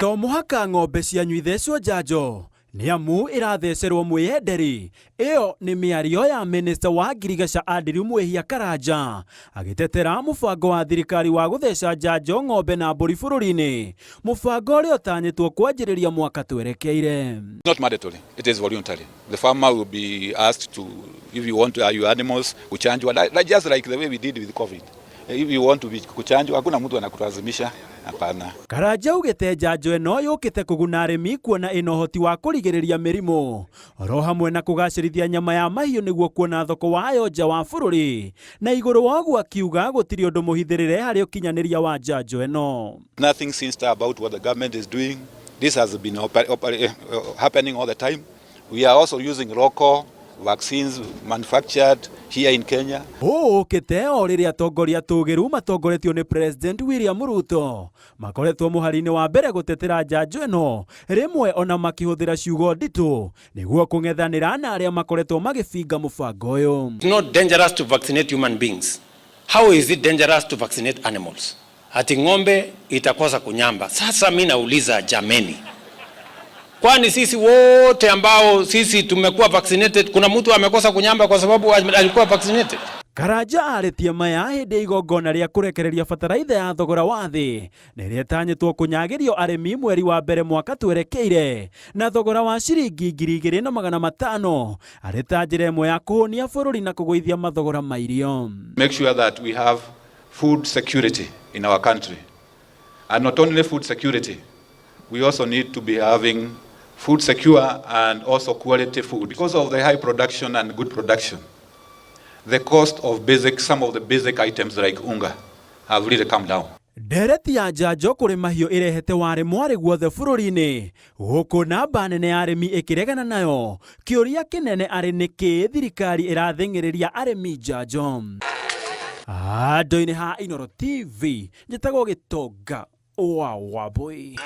To mũhaka ng'ombe cianyu ithecwo njanjo nĩ amu irathecerwo mwĩyenderi. Ĩyo nĩ mĩario ya Mĩnĩsta wa ngirigaca Andrew Mwĩhia Karanja agĩtetera mũbango wa thirikari wa gũtheca njanjo ng'ombe na mbũri bũrũri-inĩ, mũbango ũrĩa ũtanyĩtwo kwanjĩrĩria mwaka twerekeire. Not mandatory, it is voluntary. The farmer will be asked to, if you want your animals kuchanjwa, just like the way we did with COVID. If you want to be kuchanjwa, hakuna mtu anakulazimisha, hapana. Karanja ugĩte njanjo ĩno yũkĩte kũguna arĩmi kuona ĩna ũhoti wa kũrigĩrĩria mĩrimũ, oro hamwe na kũgacĩrithia nyama ya mahiũ nĩguo kuona thoko wayo nja wa bũrũri, na igũrũ wa ũguo akiuga gũtirĩ ũndũ mũhithĩrĩre harĩ ũkinyanĩria wa njanjo ĩno. Nothing sinister about what the government is doing. This has been happening all the time. We are also using local vaccines manufactured here in Kenya. Ũkĩte o rĩrĩa atongoria tũgĩru matongoretio nĩ President William Ruto makoretwo mũhari-inĩ wa mbere gũtetera njanjo ĩno, rĩmwe ona makĩhũthĩra ciugo nditũ nĩguo kũng'ethanĩra na arĩa makoretwo magĩbinga mũbango ũyũ. It's not dangerous to vaccinate human beings. How is it dangerous to vaccinate animals? Ati ng'ombe itakosa kunyamba. Sasa mimi nauliza jameni, kwani sisi wote ambao sisi tumekuwa vaccinated, kuna mtu amekosa kunyamba kwa sababu alikuwa vaccinated? Karanja arĩtie maya hĩndĩ igongona rĩa kũrekereria bataraitha ya thogora wa thĩ na ĩrĩa ĩtanyĩtwo kũnyagĩrio arĩmi mweri wa mbere mwaka twerekeire na thogora wa ciringi 2,500 arĩ ta njĩra ĩmwe ya kũhũnia bũrũri na kũgũithia mathogora ma irio. Make sure that we have food security in our country. And not only food security, we also need to be having food secure and also quality food. Because of the high production and good production, the cost of some of the basic items like unga have really come down. Ndereti ya njanjo kũrĩ mahiũ ĩrehete ware mwarĩ guothe bũrũri-inĩ, gũkũ namba nene ya arĩmi ĩkĩregana nayo. Kĩũria kĩnene arĩ nĩkĩ thirikari ĩratheng'ereria arĩmi njanjo. Handũ-inĩ ha Inooro TV, njĩtagwo Gĩtonga wa Wambui.